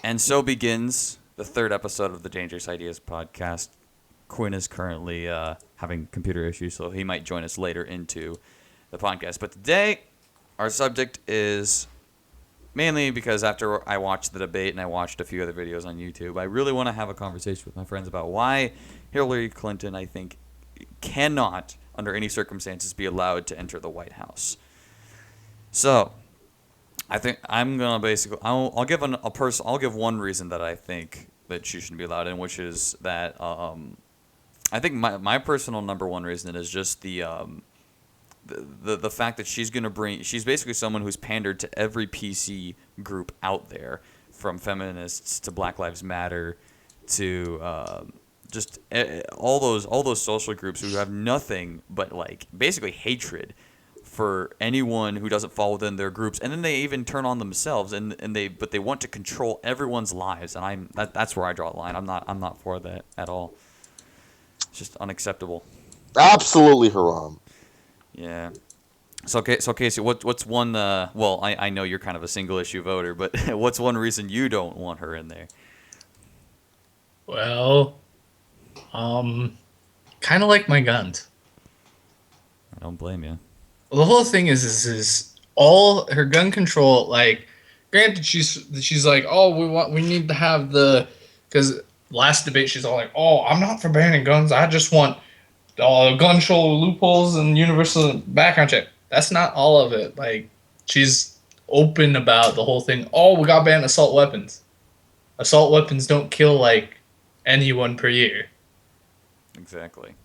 And so begins the third episode of the Dangerous Ideas podcast. Quinn is currently having computer issues, so he might join us later into the podcast. But today, our subject is mainly because after I watched the debate and I watched a few other videos on YouTube, I really want to have a conversation with my friends about why Hillary Clinton, I think, cannot, under any circumstances, be allowed to enter the White House. So, I think I'm gonna basically I'll give I'll give one reason that I think that she shouldn't be allowed in, which is that I think my personal number one reason is just the fact that she's basically someone who's pandered to every PC group out there, from feminists to Black Lives Matter to just all those social groups who have nothing but like basically hatred for anyone who doesn't fall within their groups, and then they even turn on themselves, and they want to control everyone's lives, and that's where I draw the line. I'm not for that at all. It's just unacceptable. Absolutely haram. Yeah. So Casey, what's one? Well, I know you're kind of a single issue voter, but what's one reason you don't want her in there? Well, um, kind of like my guns. I don't blame you. The whole thing is all her gun control. Like, granted, she's like, oh, we need to have because last debate she's all like, oh, I'm not for banning guns. I just want gun control loopholes and universal background check. That's not all of it. Like, she's open about the whole thing. Oh, we got to ban assault weapons. Assault weapons don't kill like anyone per year. Exactly.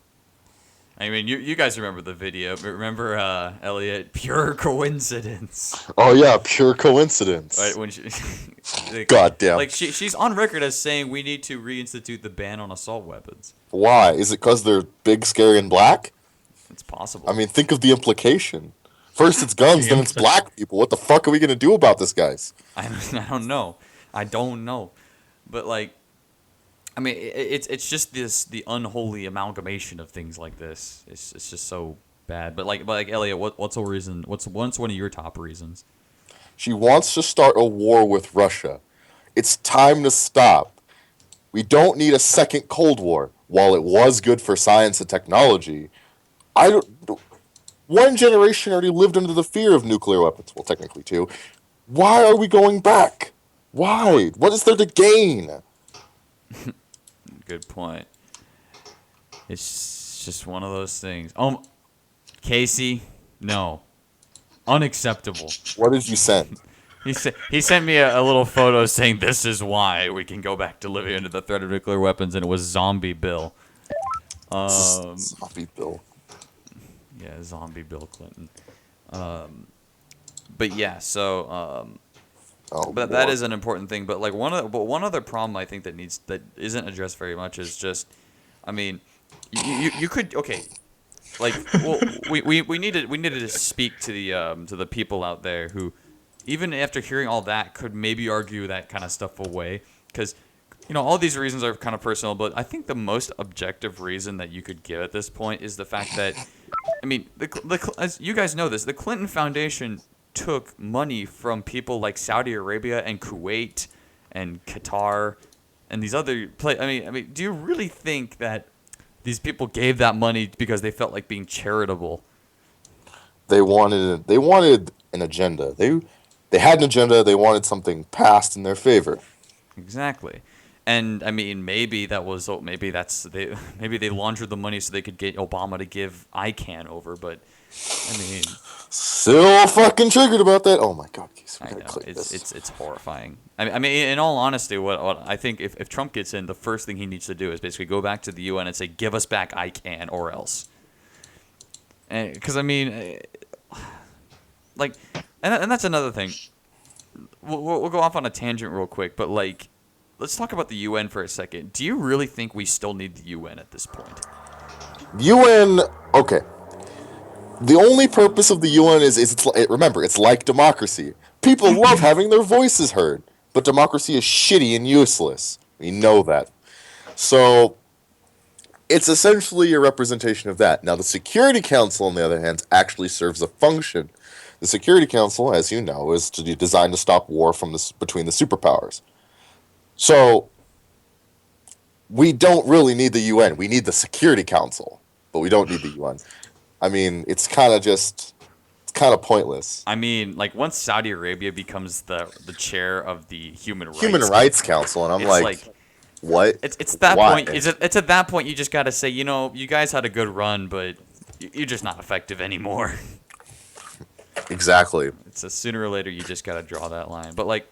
I mean, you guys remember the video? But remember, Elliot? Pure coincidence. Oh yeah, pure coincidence. Right when she, Goddamn. like she's on record as saying we need to reinstitute the ban on assault weapons. Why? Is it because they're big, scary, and black? It's possible. I mean, think of the implication. First it's guns, then it's black people. What the fuck are we gonna do about this, guys? I don't know. I don't know. But like, I mean, it's just the unholy amalgamation of things like this. It's just so bad. But like Elliot, what's a reason? What's one of your top reasons? She wants to start a war with Russia. It's time to stop. We don't need a second Cold War. While it was good for science and technology, I don't. One generation already lived under the fear of nuclear weapons. Well, technically two. Why are we going back? Why? What is there to gain? Good point. It's just one of those things. Casey, no, unacceptable. What did you send? He sent me a little photo saying this is why we can go back to living under the threat of nuclear weapons, and it was Zombie Bill. Zombie Bill. Yeah, Zombie Bill Clinton. But yeah, so but that is an important thing. But like one other problem I think that isn't addressed very much is just, I mean, you could okay, like well we needed to speak to the people out there who, even after hearing all that, could maybe argue that kind of stuff away, because all these reasons are kind of personal, but I think the most objective reason that you could give at this point is the fact that, I mean, as you guys know this, the Clinton Foundation took money from people like Saudi Arabia and Kuwait and Qatar and these other I mean, do you really think that these people gave that money because they felt like being charitable? They wanted an agenda. They had an agenda. They wanted something passed in their favor. Exactly. And I mean, maybe maybe they laundered the money so they could get Obama to give ICANN over. But I mean, Still fucking triggered about that. Oh my god, Keith, we I gotta know click it's this. it's horrifying. I mean, in all honesty, what I think, if Trump gets in, the first thing he needs to do is basically go back to the UN and say, "Give us back ICANN or else." Because I mean, like, and that's another thing. We'll go off on a tangent real quick, but like, let's talk about the UN for a second. Do you really think we still need the UN at this point? UN. Okay. The only purpose of the UN remember, it's like democracy. People love having their voices heard, but democracy is shitty and useless. We know that. So it's essentially a representation of that. Now, the Security Council, on the other hand, actually serves a function. The Security Council, as you know, is designed to stop war between the superpowers. So we don't really need the UN. We need the Security Council, but we don't need the UN. I mean, it's kind of pointless. I mean, like once Saudi Arabia becomes the chair of the Human Human Rights, Rights Council, and I'm it's like, like what? it's that Why? point. It's at that point you just got to say, you guys had a good run, but you're just not effective anymore. Exactly. It's a sooner or later you just got to draw that line. But like,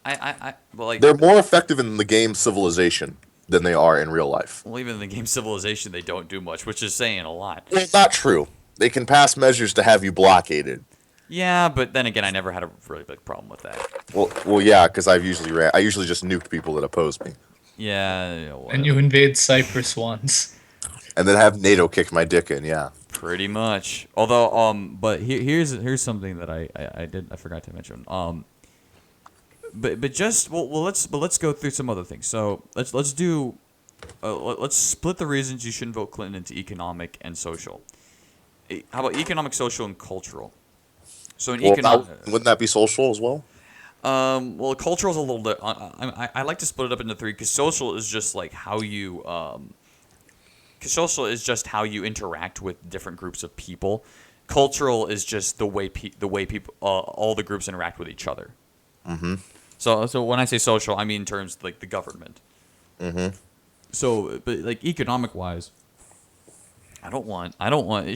well, like, They're more effective in the game Civilization than they are in real life. well, even in the game Civilization, they don't do much, which is saying a lot. Well, not true. They can pass measures to have you blockaded. Yeah, but then again, I never had a really big problem with that. Well, yeah, because I usually just nuked people that oppose me, Yeah, And you invade Cyprus once. and then have NATO kick my dick in. Yeah. pretty much. Although, but here's something that I forgot to mention. But just let's go through some other things. So let's do, let's split the reasons you shouldn't vote Clinton into economic and social. How about economic, social, and cultural? So in Well, economic, wouldn't that be social as well? well, cultural is a little bit. I like to split it up into three because social is just like how you. Because social is just how you interact with different groups of people. Cultural is just the way people all the groups interact with each other. Mm-hmm. So when I say social, I mean in terms of, like the government. Mm-hmm. So, but like economic wise, I don't want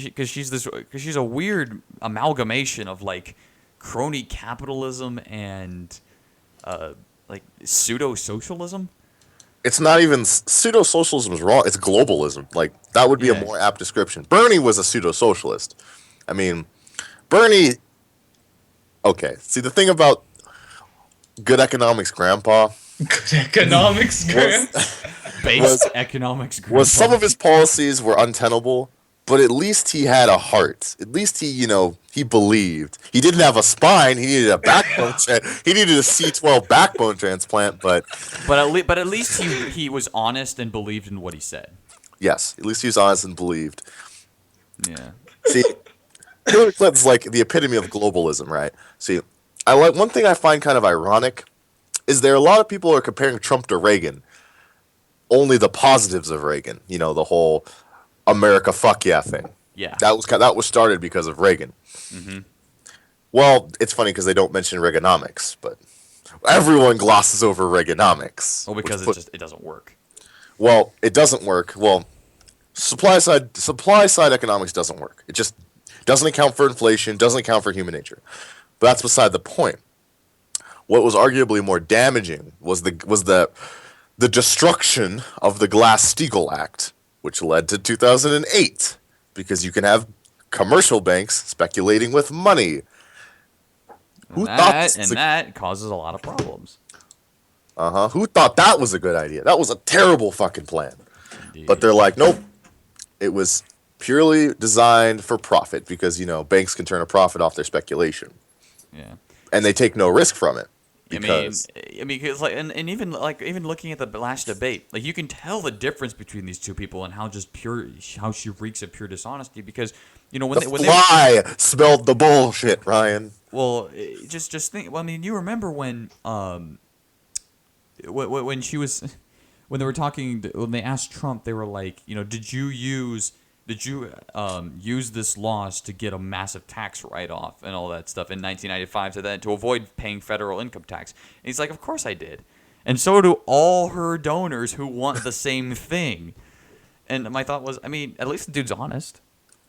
because she's a weird amalgamation of like crony capitalism and like pseudo socialism. It's not even pseudo socialism is wrong. It's globalism. Like that would be Yeah. a more apt description. Bernie was a pseudo socialist. I mean, Bernie. Okay, see the thing about good economics, Grandpa, Good economics, Graham. Base economics. was some grandpa. of his policies were untenable, but at least he had a heart. At least he believed. He didn't have a spine. He needed a backbone. He needed a C12 backbone transplant. But But at least he was honest and believed in what he said. yes, at least he was honest and believed. Yeah. See, Hillary Clinton's like the epitome of globalism, right? See, I like one thing I find kind of ironic is there are a lot of people who are comparing Trump to Reagan. Only the positives of Reagan, the whole America fuck yeah thing. Yeah. That was started because of Reagan. Mm-hmm. Well, it's funny because they don't mention Reaganomics, but everyone glosses over Reaganomics. Well, because it doesn't work. Well, it doesn't work. Well, supply side economics doesn't work. It just doesn't account for inflation, doesn't account for human nature. But that's beside the point. What was arguably more damaging was the destruction of the Glass-Steagall Act, which led to 2008, because you can have commercial banks speculating with money. Who thought that causes a lot of problems. Who thought that was a good idea? That was a terrible fucking plan. Indeed. But they're like, nope. It was purely designed for profit because, banks can turn a profit off their speculation. Yeah. And they take no risk from it. I mean, because like, and even looking at the last debate, like you can tell the difference between these two people and how she reeks of pure dishonesty. Because when the fly smelled the bullshit, Ryan. Well, just think. Well, I mean, you remember when she was when they were talking when they asked Trump, they were like, did you use this loss to get a massive tax write-off and all that stuff in 1995 to avoid paying federal income tax? And he's like, of course I did. And so do all her donors who want the same thing. And my thought was, I mean, at least the dude's honest.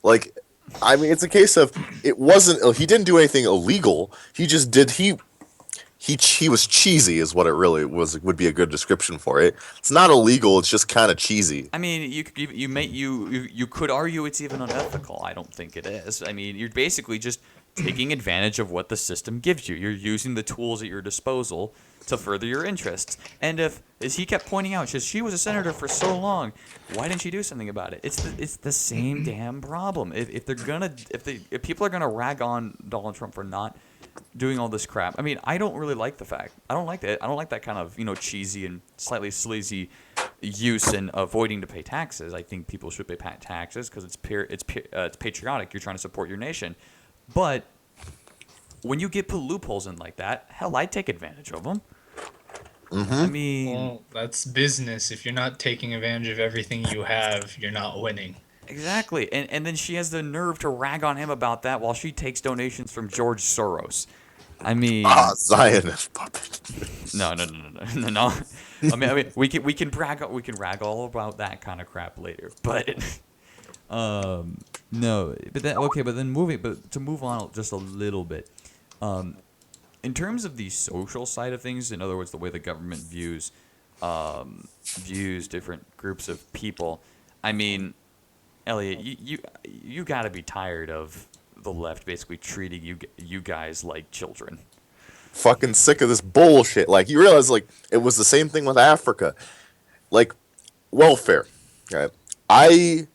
Like, I mean, it's a case of he didn't do anything illegal. He just did, he was cheesy is what it really would be a good description for it. It's not illegal, it's just kind of cheesy. I mean, you could argue it's even unethical. I don't think it is. I mean, you're basically just taking advantage of what the system gives you. You're using the tools at your disposal to further your interests. And as he kept pointing out, she was a senator for so long, why didn't she do something about it? It's the same damn problem. If people are gonna rag on Donald Trump for not doing all this crap. I mean, I don't really like the fact. I don't like that. I don't like that kind of cheesy and slightly sleazy use in avoiding to pay taxes. I think people should pay taxes because it's patriotic. You're trying to support your nation, but when you get put loopholes in like that, hell, I'd take advantage of them. I mean, Well, that's business. If you're not taking advantage of everything you have, you're not winning. exactly. And then she has the nerve to rag on him about that while she takes donations from George Soros. I mean, Zionist puppet. no. I mean, we can rag all about that kind of crap later. But no. But then okay. But to move on just a little bit, in terms of the social side of things, in other words, the way the government views different groups of people. I mean, Elliot, you got to be tired of the left basically treating you guys like children. Fucking sick of this bullshit. Like, you realize, like, it was the same thing with Africa. Like, welfare. Right? I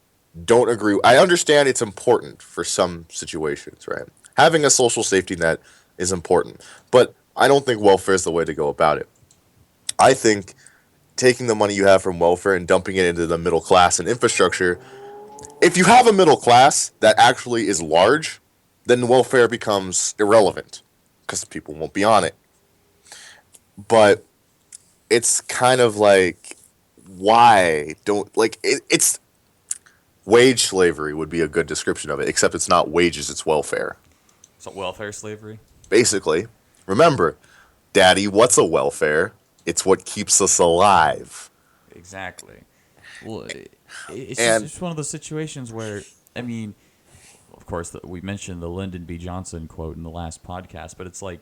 don't agree. I understand it's important for some situations, right? Having a social safety net is important. But I don't think welfare is the way to go about it. I think taking the money you have from welfare and dumping it into the middle class and infrastructure, if you have a middle class that actually is large, then welfare becomes irrelevant because people won't be on it. But it's kind of like, why don't, like, it's wage slavery would be a good description of it, except it's not wages, it's welfare. So welfare slavery. Basically, remember, Daddy, what's a welfare? It's what keeps us alive. Exactly. Well, it's And just one of those situations where, I mean, of course, we mentioned the Lyndon B. Johnson quote in the last podcast, but it's like,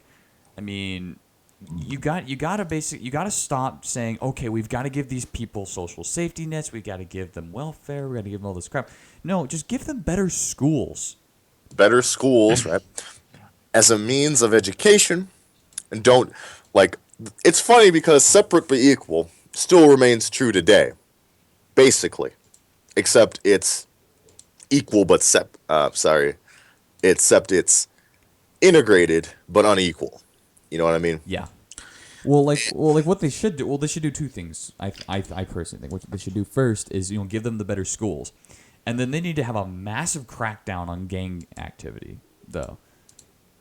I mean, you gotta stop saying, okay, we've got to give these people social safety nets, we got to give them welfare, we got to give them all this crap. No, just give them better schools. better schools, right, as a means of education, and don't, like, it's funny because separate but equal still remains true today, basically, except it's equal but except it's integrated but unequal. You know what I mean? Yeah. Well, like what they should do. Well, they should do two things. I personally think what they should do first is give them the better schools, and then they need to have a massive crackdown on gang activity, though.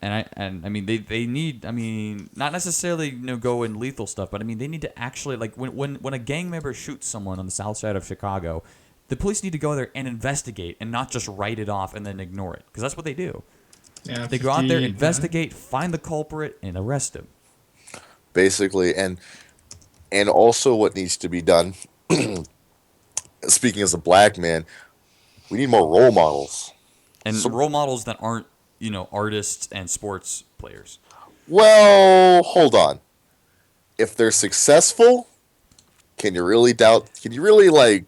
And I mean they need, I mean, not necessarily go in lethal stuff, but I mean they need to actually, like, when a gang member shoots someone on the south side of Chicago, the police need to go there and investigate and not just write it off and then ignore it, because that's what they do. Yeah, They go out there, 50, investigate, find the culprit, and arrest him. Basically, and also what needs to be done. Speaking as a black man, we need more role models. And So, role models that aren't, artists and sports players. well, hold on. If they're successful, can you really doubt? Can you really, like,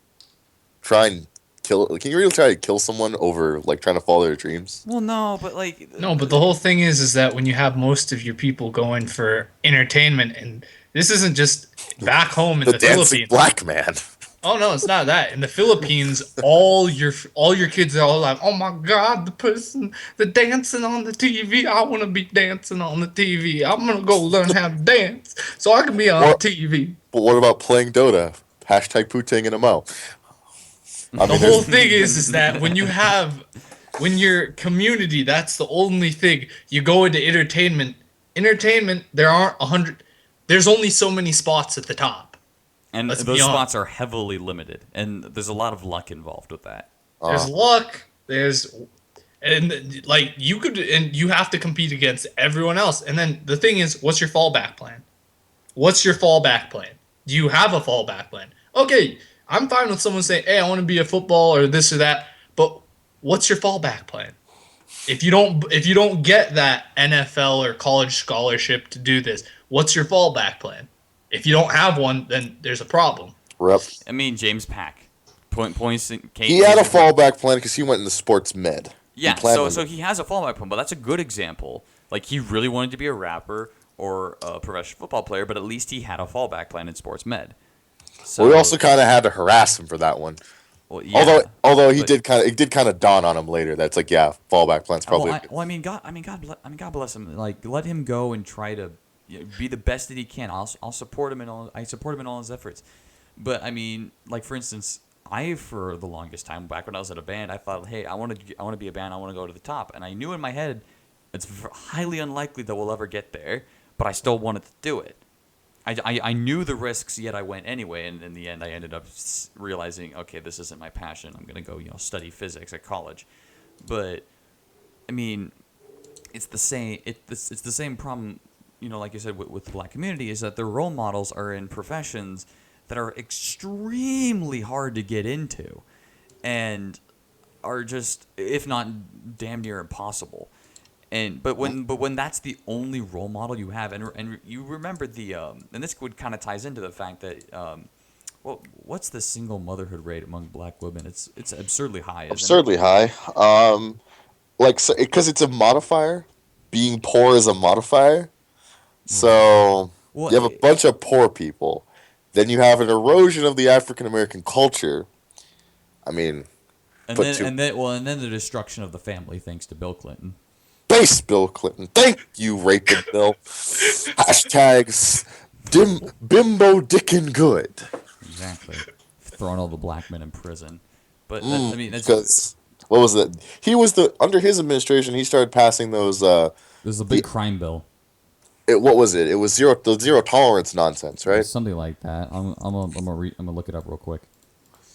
try and kill? Can you really try to kill someone over, like, trying to follow their dreams? Well, no, but like, No, but the whole thing is that when you have most of your people going for entertainment, and this isn't just back home in The the dancing Philippines. black man. Oh no, it's not that. In the Philippines, all your kids are all like, "Oh my God, the dancing on the TV. I want to be dancing on the TV. I'm gonna go learn how to dance so I can be on What? TV." But what about playing Dota? Hashtag Putang and a Mo. I The mean, whole there's thing is that when your community, that's the only thing. You go into entertainment. Entertainment, there aren't 100. There's only so many spots at the top. and Let's those be spots honest. are heavily limited, and there's a lot of luck involved with that. There's luck. And like you have to compete against everyone else. And then the thing is, what's your fallback plan? What's your fallback plan? Do you have a fallback plan? Okay, I'm fine with someone saying, "Hey, I want to be a football or this or that," but what's your fallback plan? If you don't get that NFL or college scholarship to do this, what's your fallback plan? If you don't have one, then there's a problem. rep. I mean, James Pack, points. He had a fallback plan because he went into sports med. Yeah, He planned so on- he has a fallback plan, but that's a good example. Like, he really wanted to be a rapper or a professional football player, but at least he had a fallback plan in sports med. So we also kind of had to harass him for that one. well, yeah, Although but- it did kind of dawn on him later. That's like, yeah, fallback plan's probably. I mean, God bless him. Like, let him go and try to be the best that he can. I'll support him in all. I support him in all his efforts. But I mean, like, for instance, for the longest time back when I was in a band, I thought, hey, I want to be a band. I want to go to the top, and I knew in my head it's highly unlikely that we'll ever get there. But I still wanted to do it. I knew the risks, yet I went anyway. And in the end, I ended up realizing, okay, this isn't my passion. I'm gonna go, study physics at college. But I mean, it's the same. It's the same problem. Like you said with the black community, is that their role models are in professions that are extremely hard to get into, and are just, if not damn near impossible. But when that's the only role model you have, and you remember and this would kind of ties into the fact that what's the single motherhood rate among black women? It's absurdly high, isn't Absurdly high. Like, so, because it's a modifier. Being poor is a modifier. it? Right. So Well, you have a bunch of poor people. Then you have an erosion of the African American culture. I mean, and put then two and then well, and then the destruction of the family thanks to Bill Clinton. base Bill Clinton. Thank you, raping Bill. Hashtags bimbo dickin' good. Exactly. Throwing all the black men in prison. But I mean, that's Because what was it? He was under his administration. He started passing those. There's a The big crime bill. what was it? It was the zero tolerance nonsense, right? Something like that. I'm gonna look it up real quick.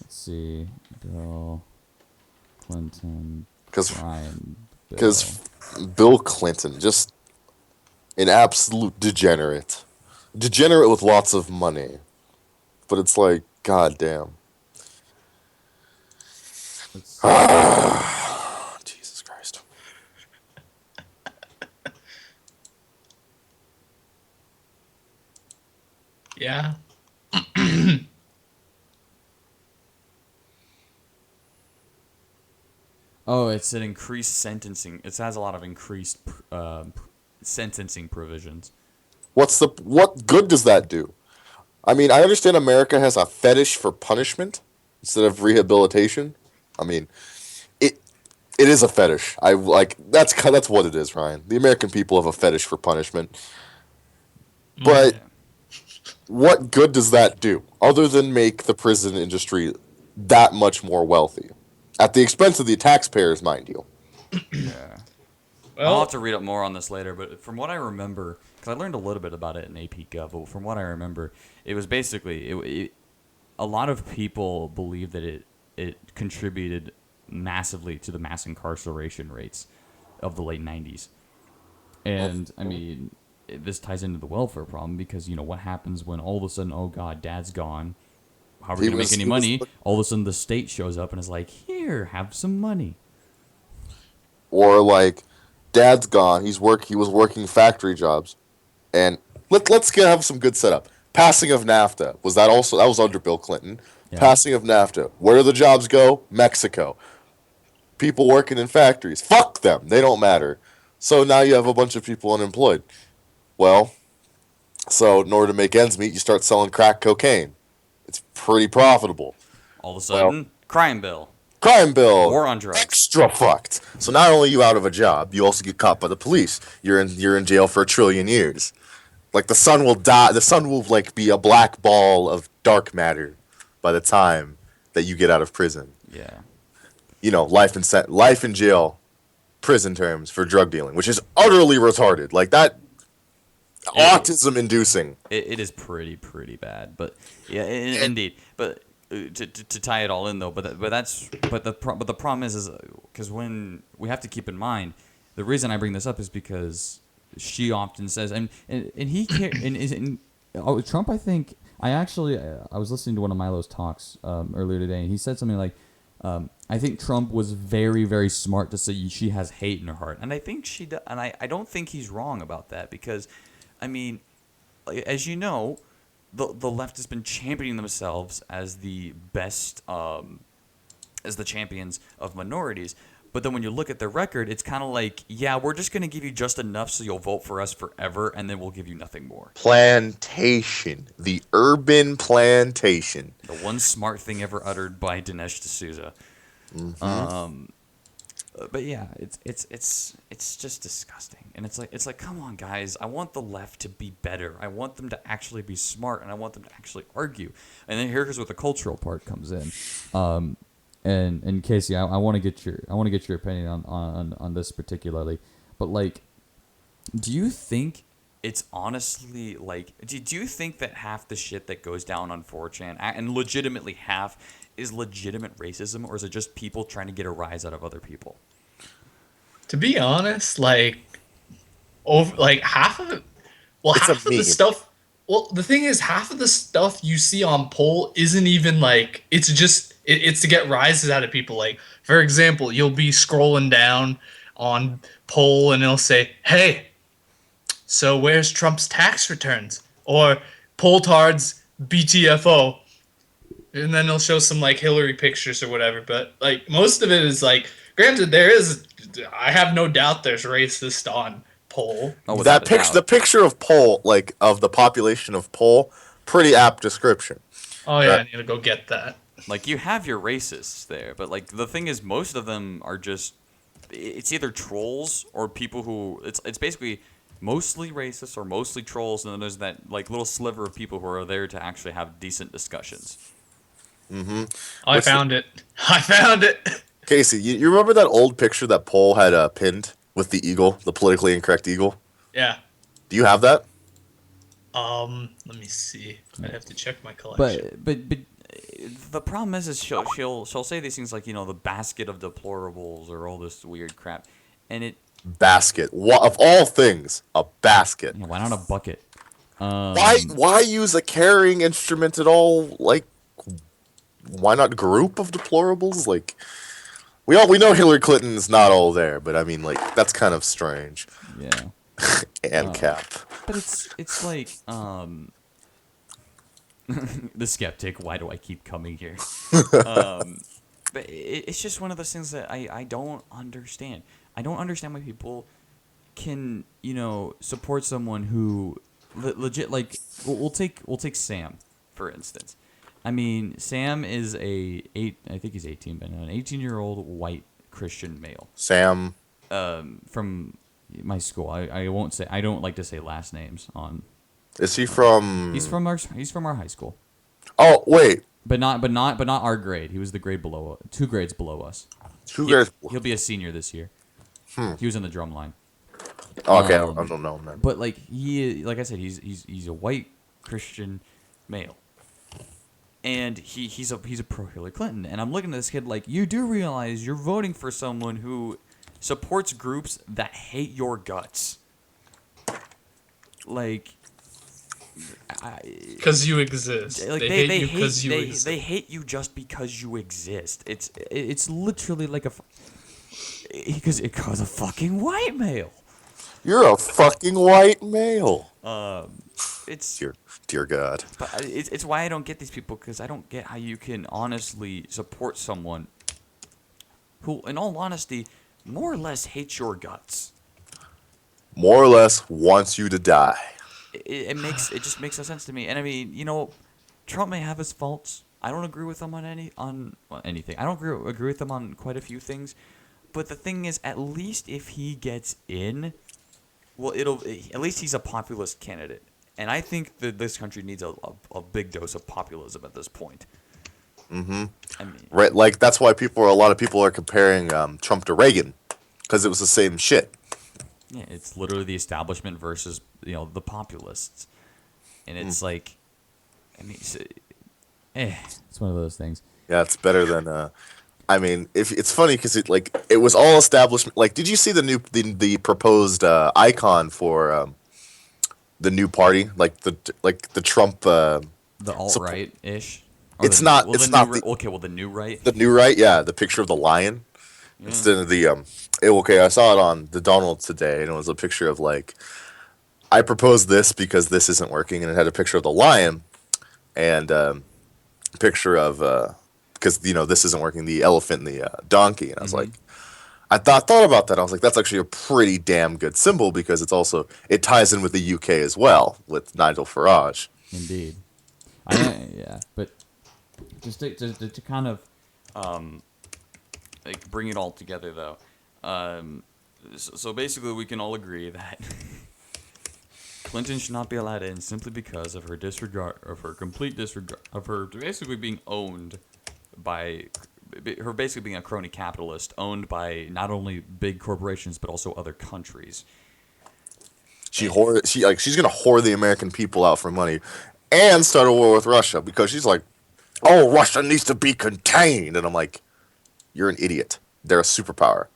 Let's see. Bill Clinton Because crime bill. because Bill Clinton, just an absolute degenerate, with lots of money. But it's like, goddamn. Let's Jesus Christ. Yeah. Oh, it's an increased sentencing. It has a lot of increased sentencing provisions. What good does that do? I mean, I understand America has a fetish for punishment instead of rehabilitation. I mean, it it is a fetish. I like that's what it is, Ryan. The American people have a fetish for punishment. But Yeah. what good does that do other than make the prison industry that much more wealthy at the expense of the taxpayers, mind you? Yeah. I'll have Well, to read up more on this later, but from what I remember, because I learned a little bit about it in AP Gov, but from what I remember, it was basically a lot of people believe that it contributed massively to the mass incarceration rates of the late '90s, and I mean this ties into the welfare problem because what happens when all of a sudden, oh God, Dad's gone. How are we He gonna make was any he was money? All of a sudden, the state shows up and is like, "Here, have some money." or like dad's gone. He was working factory jobs. And have some good setup. Passing of NAFTA, that was under Bill Clinton. Yeah. Passing of NAFTA. Where do the jobs go? Mexico. People working in factories. Fuck them. They don't matter. So now you have a bunch of people unemployed. Well, so in order to make ends meet, you start selling crack cocaine. It's pretty profitable. All of a Well, sudden, crime bill, crime bill, war on drugs. extra fucked. So not only are you out of a job, you also get caught by the police. You're in jail for 1 trillion years. Like the sun will die. The sun will like be a black ball of dark matter by the time that you get out of prison. Yeah. Life in jail, prison terms for drug dealing, which is utterly retarded. Like that, It, autism inducing. it is pretty bad, but yeah, And indeed. But to tie it all in though, but the problem is because when we have to keep in mind, the reason I bring this up is because she often says, and he Trump. I think I was listening to one of Milo's talks earlier today, and he said something like, I think Trump was very, very smart to say she has hate in her heart, and I think she does, and I don't think he's wrong about that because, I mean, as you know, the left has been championing themselves as the best, as the champions of minorities. But then when you look at their record, it's kind of like, yeah, we're just going to give you just enough so you'll vote for us forever, and then we'll give you nothing more. plantation, the urban plantation. The one smart thing ever uttered by Dinesh D'Souza. But yeah, it's just disgusting, and it's like come on guys, I want the left to be better. I want them to actually be smart, and I want them to actually argue. And then here's where the cultural part comes in. And Casey, I want to get your opinion on this particularly, but like, do you think it's honestly like, do you think that half the shit that goes down on 4chan, and legitimately half, is legitimate racism, or is it just people trying to get a rise out of other people? To be honest, like over like half of it, well, It's a half of the meme. stuff. Well, the thing is, half of the stuff you see on poll isn't even like it's just it's to get rises out of people. Like, for example, you'll be scrolling down on poll and it'll say, "Hey, so where's Trump's tax returns?" Or Poltard's BTFO. And then they'll show some like Hillary pictures or whatever. But like most of it is like, granted, I have no doubt there's racist on poll. Oh, without a The doubt. picture of Pole, like of the population of Pole, pretty apt description. Oh yeah, Right. I need to go get that. Like, you have your racists there, but like the thing is, most of them are just, it's either trolls or people who, it's basically mostly racists or mostly trolls, and then there's that like little sliver of people who are there to actually have decent discussions. I Which found it. I found it. Casey, you remember that old picture that Pole had pinned with the eagle, the politically incorrect eagle? Yeah. Do you have that? Let me see. I have to check my collection. But the problem is she'll say these things like, the basket of deplorables or all this weird crap, and it, Basket. Of all things, a basket. why not a bucket? Why use a carrying instrument at all? Like, why not group of deplorables? Like, we know Hillary Clinton is not all there, but I mean, like, that's kind of strange. Yeah. And Cap. But it's like the skeptic. Why do I keep coming here? But it's just one of those things that I don't understand. I don't understand why people can support someone who legit, like, we'll take Sam for instance. I mean, Sam is I think he's 18, but an 18-year-old white Christian male. Sam. From my school. I won't say. I don't like to say last names on. Is he from? He's from our high school, Oh, wait. but not our grade. He was the grade below, 2 grades below us. Two guys. He'll be a senior this year. He was in the drum line. Okay, I don't know him then. But like like I said, he's a white Christian male, and he's a pro Hillary Clinton. And I'm looking at this kid like, you do realize you're voting for someone who supports groups that hate your guts. Like, Because you exist. like they hate you because you exist. they hate you just because you exist. It's literally like because a fucking white male. You're a fucking white male. It's Dear God. But it's why I don't get these people, because I don't get how you can honestly support someone who, in all honesty, more or less hates your guts. More or less wants you to die. It just makes no sense to me. And I mean, Trump may have his faults. I don't agree with him on anything. I don't agree with him on quite a few things. But the thing is, at least if he gets in, well, at least he's a populist candidate. And I think that this country needs a big dose of populism at this point. Mm-hmm. I mean, Right, like that's why a lot of people are comparing Trump to Reagan, because it was the same shit. yeah, it's literally the establishment versus the populists, and it's like, I mean, it's one of those things. Yeah, it's better than. I mean, if it's funny because it was all establishment. Like, did you see the proposed icon for the new party? Like the Trump. The alt-right ish. It's not. It's not okay. Well, the new right. the new right. Yeah, the picture of the lion instead of the okay, I saw it on the Donald today, and it was a picture of like, I proposed this because this isn't working, and it had a picture of the lion, and a picture of because this isn't working, the elephant and the donkey, and I was like, I thought about that. I was like, that's actually a pretty damn good symbol because it ties in with the UK as well with Nigel Farage. Indeed. Yeah, but just to kind of like bring it all together though. So basically, we can all agree that Clinton should not be allowed in simply because of her complete disregard of her basically being owned by her, basically being a crony capitalist owned by not only big corporations but also other countries. She's gonna whore the American people out for money, and start a war with Russia because she's like, oh, Russia needs to be contained, and I'm like, you're an idiot. They're a superpower.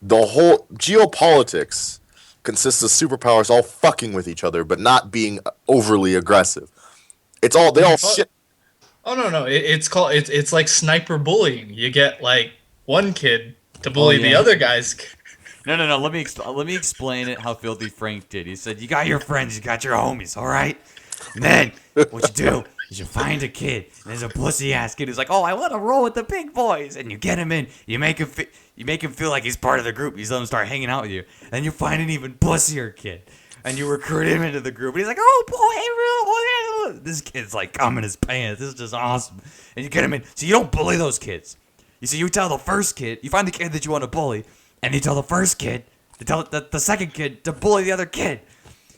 The whole geopolitics consists of superpowers all fucking with each other, but not being overly aggressive. They all shit. Oh no, it's like sniper bullying. You get like one kid to Oh, bully the yeah. other guys. No. Let me explain it how Filthy Frank did. He said, "You got your friends, you got your homies, all right. And then what you do is you find a kid, and there's a pussy ass kid who's like, oh, I want to roll with the big boys, and you get him in. You make him feel like he's part of the group. You let him start hanging out with you. Then you find an even pussier kid, and you recruit him into the group. And he's like, oh boy, this kid's like coming his pants. This is just awesome. And you get him in. So you don't bully those kids. You tell the first kid, you find the kid that you want to bully, and you tell the first kid to tell the second kid to bully the other kid.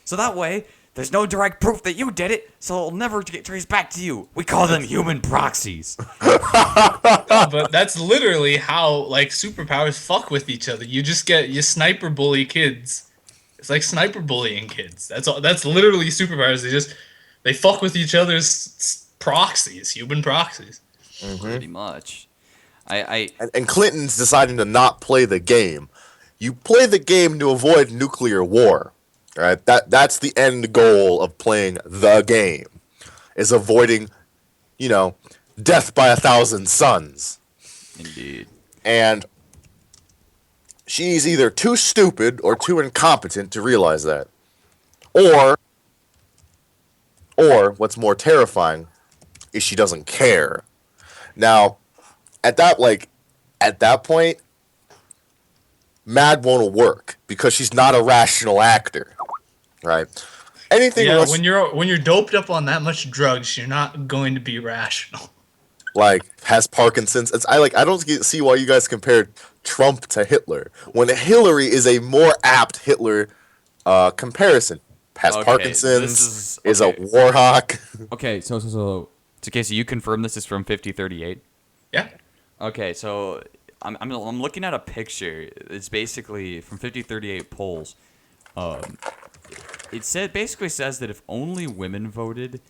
So that way, there's no direct proof that you did it, so it'll never get traced back to you. We call them human proxies. But that's literally how like superpowers fuck with each other. You sniper bully kids. It's like sniper bullying kids. That's all. That's literally superpowers. They fuck with each other's proxies, human proxies. Pretty much. And Clinton's deciding to not play the game. You play the game to avoid nuclear war. Right? That's the end goal of playing the game. Is avoiding, death by 1,000 suns. Indeed. And she's either too stupid or too incompetent to realize that. Or what's more terrifying is she doesn't care. Now, at that point, Mad won't work because she's not a rational actor, right? Anything Yeah, when you're doped up on that much drugs, you're not going to be rational. like has Parkinson's. I don't see why you guys compared Trump to Hitler when Hillary is a more apt Hitler comparison. Has Okay, Parkinson's, is okay. a war hawk. Okay, so Casey, you confirm this is from 5038? Yeah. Okay, so I'm looking at a picture. It's basically from 5038 polls. It basically says that if only women voted,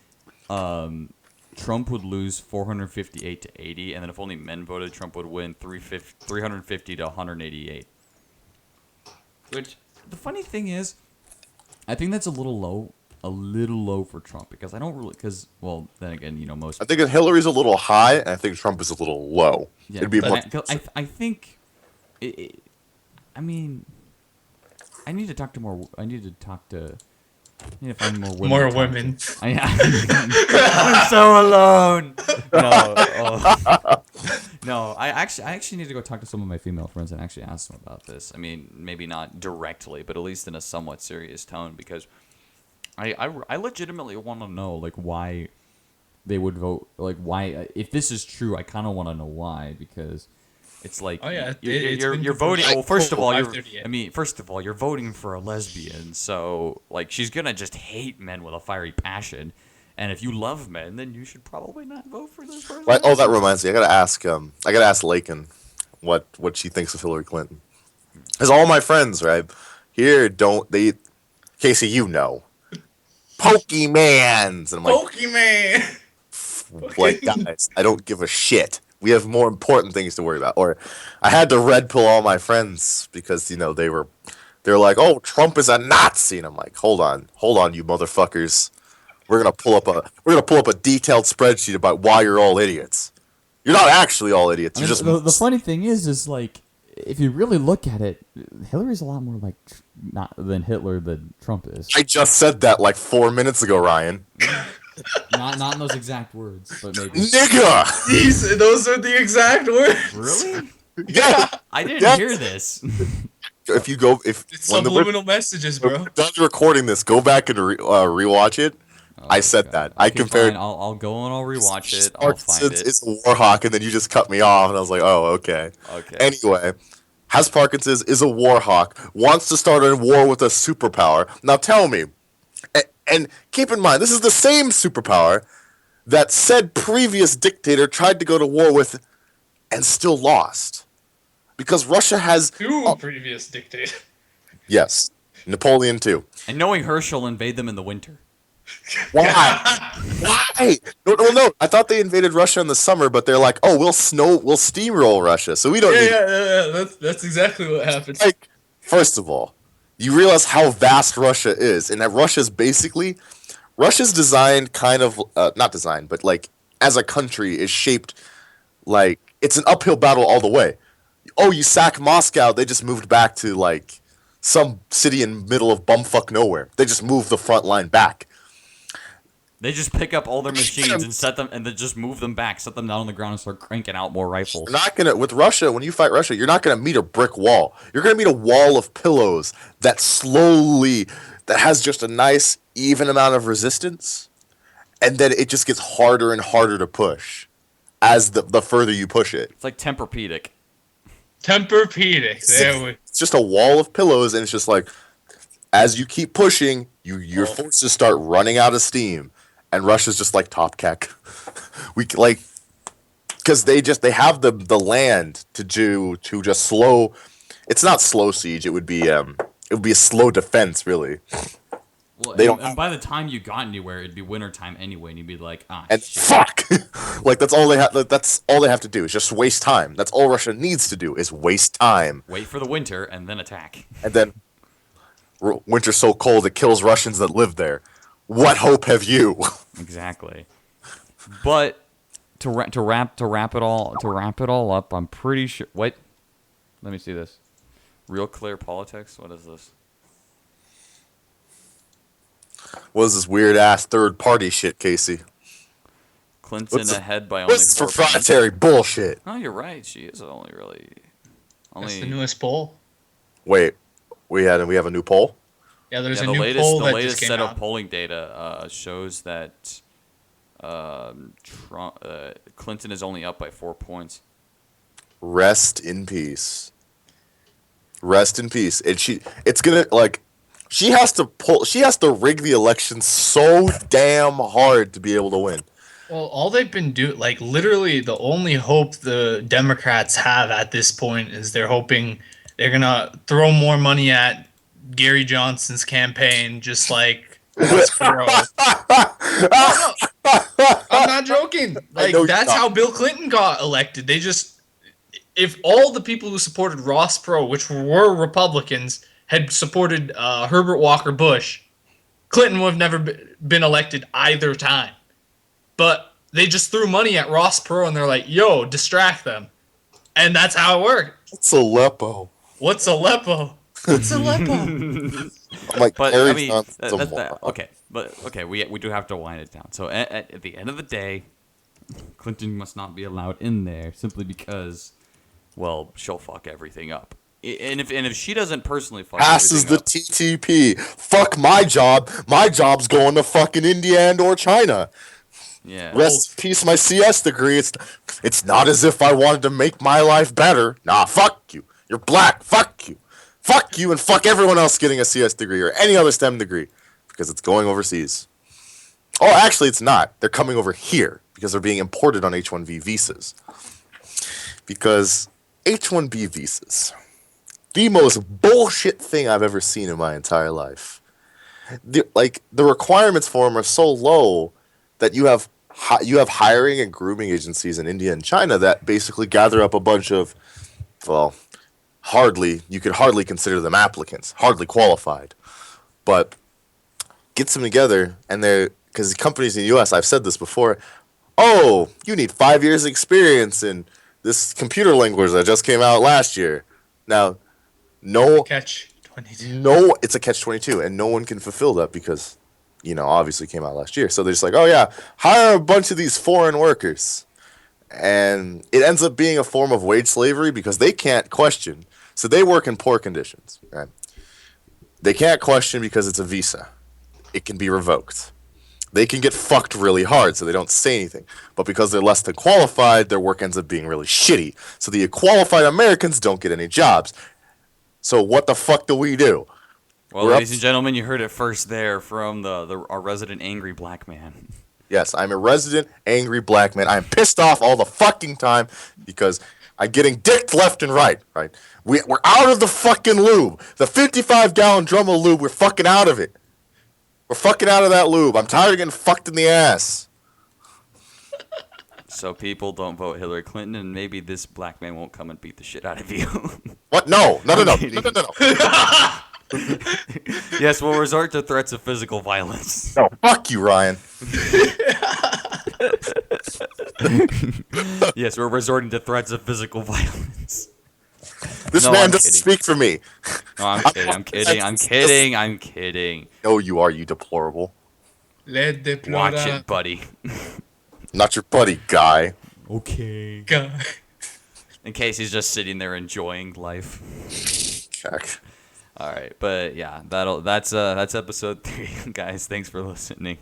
Trump would lose 458 to 80, and then if only men voted, Trump would win 350 to 188. Which the funny thing is, I think that's a little low for Trump because I don't really then again, most. I think Hillary's a little high, and I think Trump is a little low. Yeah, It'd be more. I think. I mean, I need to talk to more. I need to find more women. More women. I'm so alone. No. I actually need to go talk to some of my female friends and actually ask them about this. I mean, maybe not directly, but at least in a somewhat serious tone, because I legitimately want to know like why they would vote. Like why, if this is true, I kind of want to know why, because it's like you're voting. Well, first of all, you're voting for a lesbian, so like she's gonna just hate men with a fiery passion, and if you love men, then you should probably not vote for this person. Right. Oh, that reminds me. I gotta ask Lakin what she thinks of Hillary Clinton. Because all my friends, right here, Casey, Pokemans, and I'm like, Pokemon. like, guys, I don't give a shit. We have more important things to worry about. Or I had to red pill all my friends because they're like, oh, Trump is a Nazi, and I'm like, hold on, you motherfuckers. We're gonna pull up a detailed spreadsheet about why you're all idiots. You're not actually all idiots. You're just the funny thing is like if you really look at it, Hillary's a lot more like than Hitler than Trump is. I just said that like 4 minutes ago, Ryan. Not in those exact words, but maybe. Nigga! Those are the exact words. Really? Yeah. I didn't hear this. It's subliminal messages, bro. When we're done recording this, go back and rewatch it. I said that. I compared. Fine. I'll go and I'll rewatch it. I'll find it. It's a Warhawk, and then you just cut me off, and I was like, oh, okay. Okay. Anyway, has Parkinson's, is a Warhawk, wants to start a war with a superpower. Now tell me, and keep in mind, this is the same superpower that said previous dictator tried to go to war with and still lost. Because Russia has... Two previous dictators. Yes. Napoleon too. And knowing Herschel invade them in the winter. Why? Why? No. I thought they invaded Russia in the summer, but they're like, oh, we'll steamroll Russia, so we don't need. Yeah. That's exactly what happened. Like, first of all, you realize how vast Russia is, and that Russia's designed kind of not designed, but like as a country is shaped like it's an uphill battle all the way. Oh, you sack Moscow, they just moved back to like some city in middle of bumfuck nowhere. They just moved the front line back. They just pick up all their machines and set them, and then just move them back, set them down on the ground, and start cranking out more rifles. You're not gonna with Russia. When you fight Russia, you're not gonna meet a brick wall. You're gonna meet a wall of pillows that has just a nice even amount of resistance, and then it just gets harder and harder to push as the further you push it. It's like Tempur-Pedic. It's just a wall of pillows, and it's just like as you keep pushing, your forces start running out of steam. And Russia's just like top cack. We like because they have the land to just slow. It's not slow siege. It would be a slow defense, really. Well, and by the time you got anywhere, it'd be wintertime anyway, and you'd be like, and shit. Fuck. Like that's all they have. That's all they have to do is just waste time. That's all Russia needs to do is waste time. Wait for the winter and then attack. And then winter's so cold it kills Russians that live there. What hope have you? Exactly. But to wrap it all up, I'm pretty sure. Wait, let me see this. Real Clear Politics. What is this? What is this weird ass third party shit, Casey? Clinton ahead by only 4 points. Proprietary bullshit. Oh, you're right. She is only. That's the newest poll. Wait, we have a new poll. Yeah, there's a new poll that latest just came set out. of polling data shows that Clinton is only up by 4 points. Rest in peace. Rest in peace. And she has to rig the election so damn hard to be able to win. Well, all they've been doing, like literally the only hope the Democrats have at this point is they're hoping they're going to throw more money at Gary Johnson's campaign, just like Ross Perot. No, I'm not joking. Like that's how Bill Clinton got elected. If all the people who supported Ross Perot, which were Republicans, had supported Herbert Walker Bush, Clinton would have never been elected either time. But they just threw money at Ross Perot, and they're like, "Yo, distract them," and that's how it worked. What's Aleppo? What's Aleppo? What's Aleppo? I'm like, But Harry I mean, Johnson's okay, we do have to wind it down. So at the end of the day, Clinton must not be allowed in there simply because, well, she'll fuck everything up. And if she doesn't personally fuck passes the up, TTP. Fuck my job. My job's going to fucking India and or China. yeah, Rest in peace, my CS degree. It's not as if I wanted to make my life better. Nah, fuck you. You're black. Fuck you. Fuck you and fuck everyone else getting a CS degree or any other STEM degree because it's going overseas. Oh, actually, it's not. They're coming over here because they're being imported on H-1B visas. Because H-1B visas, the most bullshit thing I've ever seen in my entire life. The requirements for them are so low that you have hiring and grooming agencies in India and China that basically gather up a bunch of, well, you could hardly consider them applicants, hardly qualified, but gets them together, and because companies in the U.S., I've said this before, oh, you need 5 years experience in this computer language that just came out last year. Now, Catch-22. It's a catch-22, and no one can fulfill that because, obviously came out last year. So they're just like, oh yeah, hire a bunch of these foreign workers. And it ends up being a form of wage slavery because they can't question. So they work in poor conditions. Right? They can't question because it's a visa. It can be revoked. They can get fucked really hard, so they don't say anything. But because they're less than qualified, their work ends up being really shitty. So the qualified Americans don't get any jobs. So what the fuck do we do? Well, ladies and gentlemen, you heard it first there from our resident angry black man. Yes, I'm a resident angry black man. I'm pissed off all the fucking time because I'm getting dicked left and right. Right? We're out of the fucking lube. The 55-gallon drum of lube. We're fucking out of it. We're fucking out of that lube. I'm tired of getting fucked in the ass. So people don't vote Hillary Clinton, and maybe this black man won't come and beat the shit out of you. What? No. Yes, we'll resort to threats of physical violence. No. Fuck you, Ryan. Yes, we're resorting to threats of physical violence. This No, man I'm doesn't kidding. speak for me. No, I'm kidding. No, you are, you deplorable. Let the Watch it, buddy. Not your buddy, guy. Okay. Go. In case he's just sitting there enjoying life. Check. All right, but yeah, that's episode 3, guys. Thanks for listening.